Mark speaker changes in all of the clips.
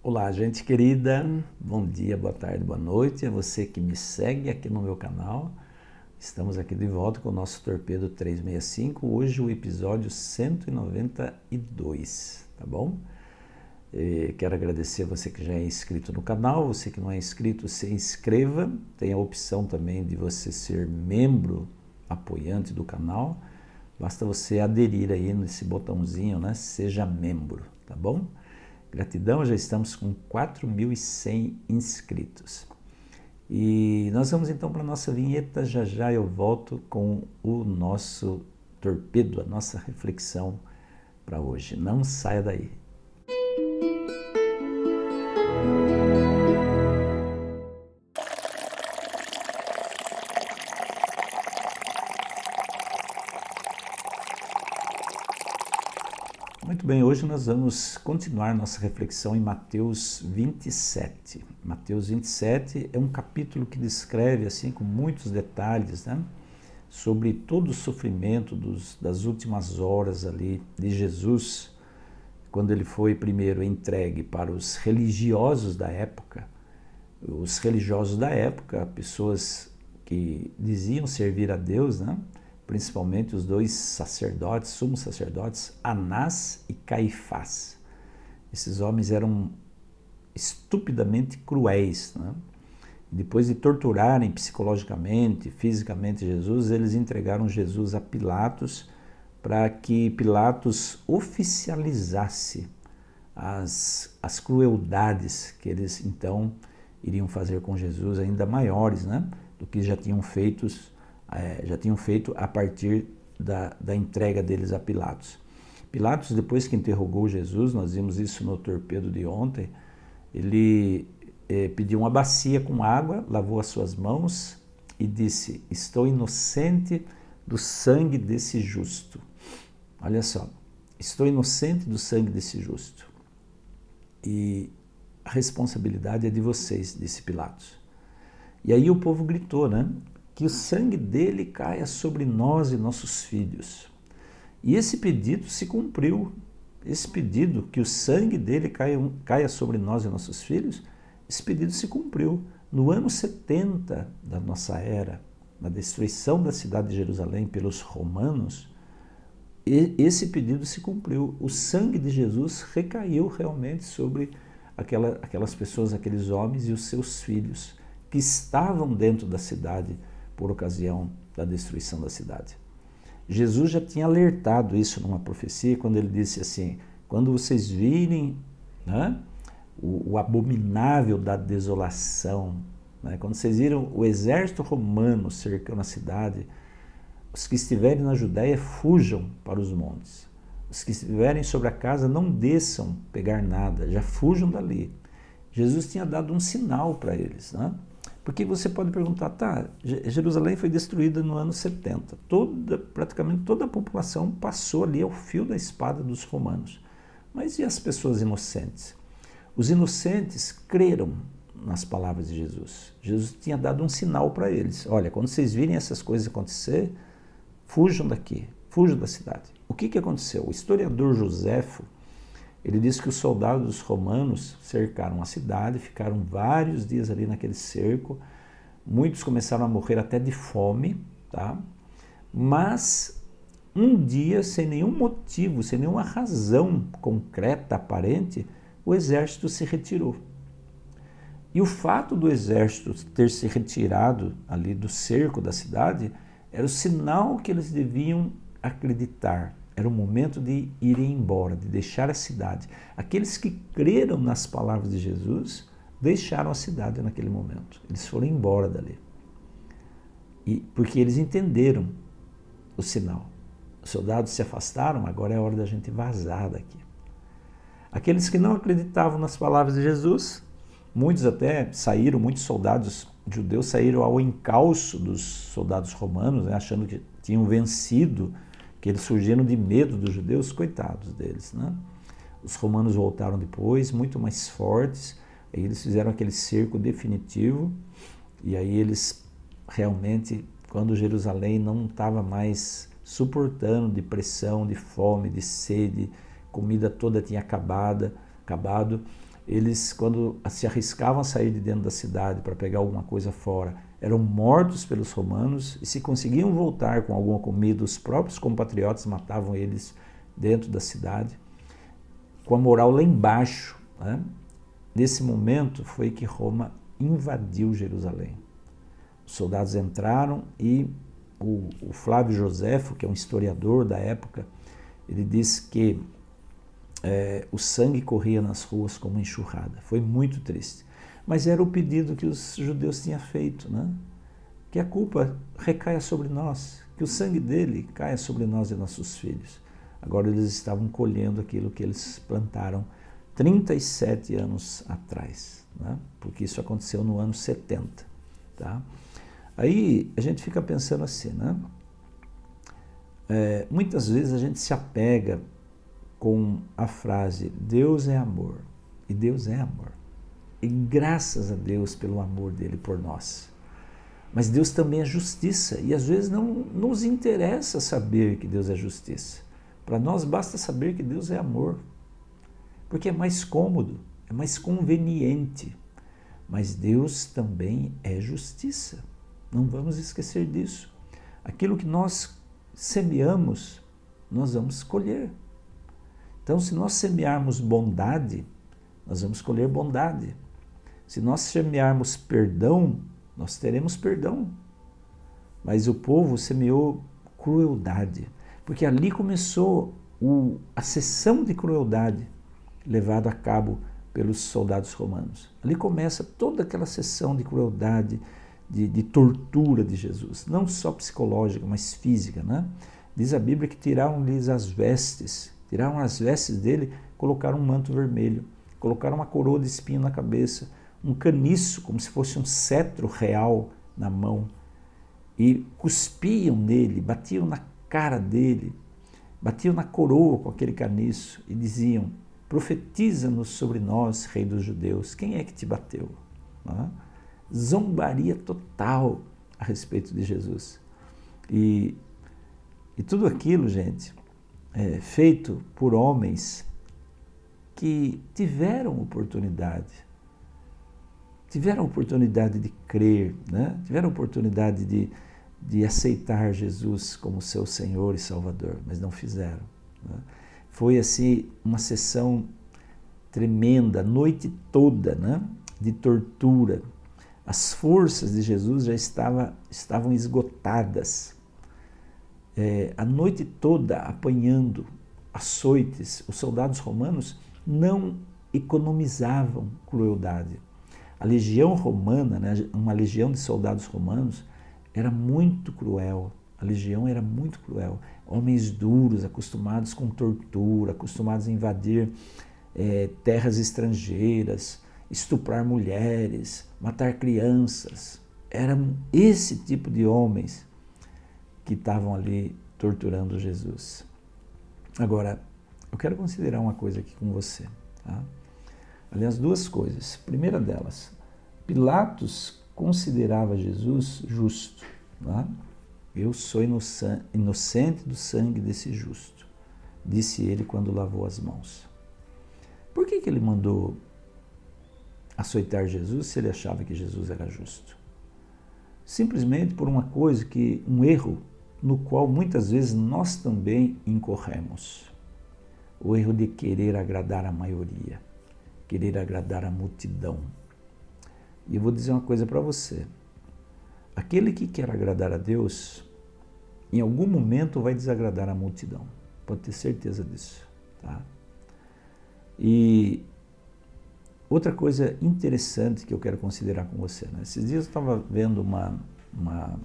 Speaker 1: Olá, gente querida, bom dia, boa tarde, boa noite, a você que me segue aqui no meu canal. Estamos aqui de volta com o nosso Torpedo 365, hoje o episódio 192, tá bom? Quero agradecer a você que já é inscrito no canal, você que não é inscrito, se inscreva, tem a opção também de você ser membro apoiante do canal, basta você aderir aí nesse botãozinho, né? Seja membro, tá bom? Gratidão, já estamos com 4.100 inscritos. E nós vamos então para a nossa vinheta, já eu volto com o nosso torpedo, a nossa reflexão para hoje. Não saia daí. Muito bem, hoje nós vamos continuar nossa reflexão em Mateus 27. Mateus 27 é um capítulo que descreve, assim, com muitos detalhes, né, sobre todo o sofrimento das últimas horas ali de Jesus, quando ele foi primeiro entregue para os religiosos da época. Os religiosos da época, pessoas que diziam servir a Deus, né? Principalmente os dois sacerdotes, sumos sacerdotes, Anás e Caifás. Esses homens eram estupidamente cruéis, né? Depois de torturarem psicologicamente, fisicamente Jesus, eles entregaram Jesus a Pilatos para que Pilatos oficializasse as crueldades que eles então iriam fazer com Jesus, ainda maiores, né, do que já tinham feito a partir da entrega deles a Pilatos. Pilatos, depois que interrogou Jesus, nós vimos isso no torpedo de ontem, ele pediu uma bacia com água, lavou as suas mãos e disse: estou inocente do sangue desse justo. Olha só, estou inocente do sangue desse justo. E a responsabilidade é de vocês, disse Pilatos. E aí o povo gritou, né? Que o sangue dele caia sobre nós e nossos filhos. E esse pedido se cumpriu. Esse pedido, que o sangue dele caia sobre nós e nossos filhos, esse pedido se cumpriu. No ano 70 da nossa era, na destruição da cidade de Jerusalém pelos romanos, esse pedido se cumpriu. O sangue de Jesus recaiu realmente sobre aquelas pessoas, aqueles homens e os seus filhos, que estavam dentro da cidade por ocasião da destruição da cidade. Jesus já tinha alertado isso numa profecia, quando ele disse assim: quando vocês virem, né, o abominável da desolação, né, quando vocês viram o exército romano cercando a cidade, os que estiverem na Judéia fujam para os montes. Os que estiverem sobre a casa não desçam pegar nada, já fujam dali. Jesus tinha dado um sinal para eles, né? Porque você pode perguntar, tá, Jerusalém foi destruída no ano 70, praticamente toda a população passou ali ao fio da espada dos romanos. Mas e as pessoas inocentes? Os inocentes creram nas palavras de Jesus. Jesus tinha dado um sinal para eles. Olha, quando vocês virem essas coisas acontecer, fujam daqui, fujam da cidade. O que aconteceu? O historiador Joséfo, ele diz que os soldados romanos cercaram a cidade, ficaram vários dias ali naquele cerco, muitos começaram a morrer até de fome, tá? Mas um dia, sem nenhum motivo, sem nenhuma razão concreta, aparente, o exército se retirou. E o fato do exército ter se retirado ali do cerco da cidade era o sinal que eles deviam acreditar. Era o momento de irem embora, de deixar a cidade. Aqueles que creram nas palavras de Jesus deixaram a cidade naquele momento. Eles foram embora dali. Porque eles entenderam o sinal. Os soldados se afastaram, agora é a hora da gente vazar daqui. Aqueles que não acreditavam nas palavras de Jesus, muitos até saíram, muitos soldados judeus saíram ao encalço dos soldados romanos, né, achando que tinham vencido, que eles surgiram de medo dos judeus, coitados deles, né? Os romanos voltaram depois, muito mais fortes, aí eles fizeram aquele cerco definitivo, e aí eles realmente, quando Jerusalém não estava mais suportando de pressão, de fome, de sede, comida toda tinha acabado, eles, quando se arriscavam a sair de dentro da cidade para pegar alguma coisa fora, eram mortos pelos romanos, e se conseguiam voltar com alguma comida, os próprios compatriotas matavam eles dentro da cidade, com a moral lá embaixo, né? Nesse momento foi que Roma invadiu Jerusalém. Os soldados entraram e o Flávio Joséfo, que é um historiador da época, ele diz que o sangue corria nas ruas como enxurrada. Foi muito triste. Mas era o pedido que os judeus tinham feito, né? Que a culpa recaia sobre nós, que o sangue dele caia sobre nós e nossos filhos. Agora eles estavam colhendo aquilo que eles plantaram 37 anos atrás, né? Porque isso aconteceu no ano 70. Tá? Aí a gente fica pensando assim, né? Muitas vezes a gente se apega com a frase Deus é amor, e Deus é amor. E graças a Deus pelo amor dele por nós. Mas Deus também é justiça, e às vezes não nos interessa saber que Deus é justiça. Para nós basta saber que Deus é amor, porque é mais cômodo, é mais conveniente. Mas Deus também é justiça, não vamos esquecer disso. Aquilo que nós semeamos, nós vamos colher. Então, se nós semearmos bondade, nós vamos colher bondade. Se nós semearmos perdão, nós teremos perdão. Mas o povo semeou crueldade, porque ali começou a sessão de crueldade levada a cabo pelos soldados romanos. Ali começa toda aquela sessão de crueldade, de tortura de Jesus, não só psicológica, mas física, né? Diz a Bíblia que tiraram-lhes as vestes, tiraram as vestes dele, colocaram um manto vermelho, colocaram uma coroa de espinho na cabeça, um caniço, como se fosse um cetro real na mão, e cuspiam nele, batiam na cara dele, batiam na coroa com aquele caniço e diziam: profetiza-nos sobre nós, rei dos judeus, quem é que te bateu? Zombaria total a respeito de Jesus. E tudo aquilo, gente, é feito por homens que tiveram oportunidade de crer, né? Tiveram oportunidade de aceitar Jesus como seu Senhor e Salvador, mas não fizeram, né? Foi assim uma sessão tremenda, a noite toda, né, de tortura. As forças de Jesus já estavam esgotadas. A noite toda apanhando açoites. Os soldados romanos não economizavam crueldade. A legião romana, né, uma legião de soldados romanos, era muito cruel. A legião era muito cruel. Homens duros, acostumados com tortura, acostumados a invadir terras estrangeiras, estuprar mulheres, matar crianças. Eram esse tipo de homens que estavam ali torturando Jesus. Agora, eu quero considerar uma coisa aqui com você. Tá? Aliás, duas coisas. Primeira delas, Pilatos considerava Jesus justo. Tá? Eu sou inocente do sangue desse justo, disse ele quando lavou as mãos. Por que ele mandou açoitar Jesus se ele achava que Jesus era justo? Simplesmente por uma coisa um erro no qual muitas vezes nós também incorremos. O erro de querer agradar a maioria, querer agradar a multidão. E eu vou dizer uma coisa para você. Aquele que quer agradar a Deus, em algum momento vai desagradar a multidão. Pode ter certeza disso. Tá? E outra coisa interessante que eu quero considerar com você. Né? Esses dias eu estava vendo uma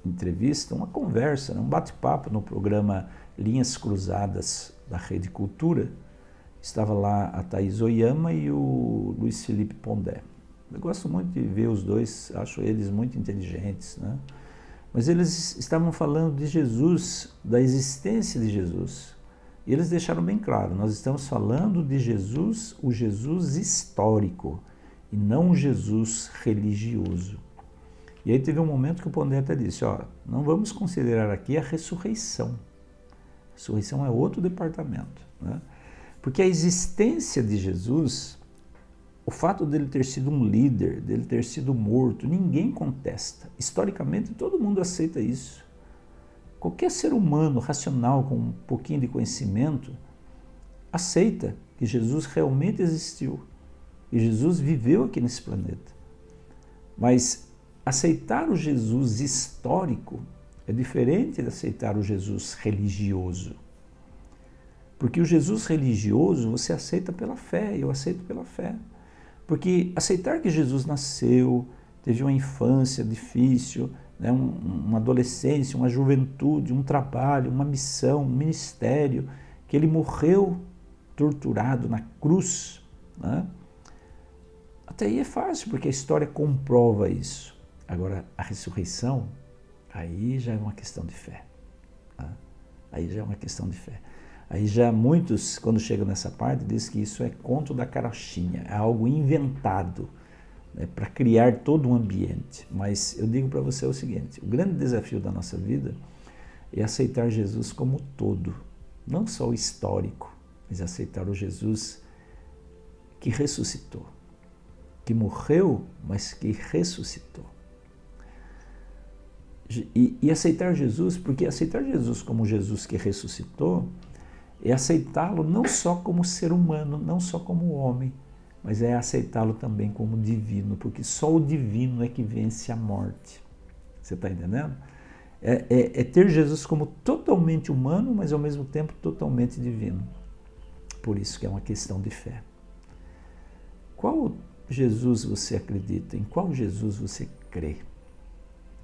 Speaker 1: entrevista, uma conversa, um bate-papo no programa Linhas Cruzadas da Rede Cultura. Estava lá a Thaís Oyama e o Luiz Felipe Pondé. Eu gosto muito de ver os dois, acho eles muito inteligentes, né? Mas eles estavam falando de Jesus, da existência de Jesus. E eles deixaram bem claro, nós estamos falando de Jesus, o Jesus histórico, e não o Jesus religioso. E aí teve um momento que o Pondé até disse, não vamos considerar aqui a ressurreição. A ressurreição é outro departamento, né? Porque a existência de Jesus fato dele ter sido um líder, dele ter sido morto, ninguém contesta. Historicamente, todo mundo aceita isso. Qualquer ser humano racional com um pouquinho de conhecimento aceita que Jesus realmente existiu e Jesus viveu aqui nesse planeta. Mas aceitar o Jesus histórico é diferente de aceitar o Jesus religioso. Porque o Jesus religioso você aceita pela fé, eu aceito pela fé. Porque aceitar que Jesus nasceu, teve uma infância difícil, né, uma adolescência, uma juventude, um trabalho, uma missão, um ministério, que ele morreu torturado na cruz, né? Até aí é fácil, porque a história comprova isso. Agora, a ressurreição, aí já é uma questão de fé. Né? Aí já é uma questão de fé. Aí já muitos, quando chegam nessa parte, dizem que isso é conto da carochinha, é algo inventado, né, para criar todo um ambiente. Mas eu digo para você o seguinte, o grande desafio da nossa vida é aceitar Jesus como todo, não só o histórico, mas aceitar o Jesus que ressuscitou, que morreu, mas que ressuscitou. E aceitar Jesus, porque aceitar Jesus como Jesus que ressuscitou, é aceitá-lo não só como ser humano, não só como homem, mas é aceitá-lo também como divino, porque só o divino é que vence a morte. Você está entendendo? É ter Jesus como totalmente humano, mas ao mesmo tempo totalmente divino. Por isso que é uma questão de fé. Qual Jesus você acredita? Em qual Jesus você crê?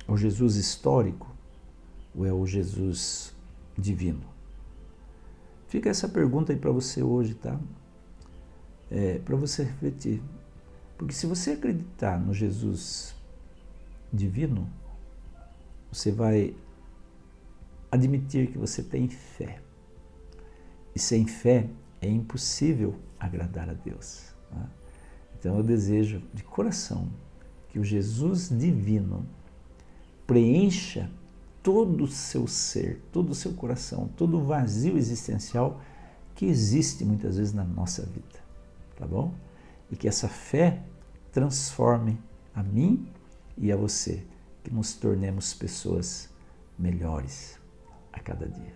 Speaker 1: O Jesus histórico ou é o Jesus divino? Fica essa pergunta aí para você hoje, tá? Para você refletir. Porque se você acreditar no Jesus divino, você vai admitir que você tem fé. E sem fé é impossível agradar a Deus. Né? Então eu desejo de coração que o Jesus divino preencha todo o seu ser, todo o seu coração, todo o vazio existencial que existe muitas vezes na nossa vida, tá bom? E que essa fé transforme a mim e a você, que nos tornemos pessoas melhores a cada dia.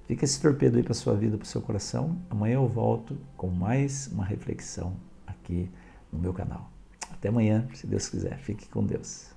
Speaker 1: Fica esse torpedo aí para a sua vida, para o seu coração. Amanhã eu volto com mais uma reflexão aqui no meu canal. Até amanhã, se Deus quiser. Fique com Deus.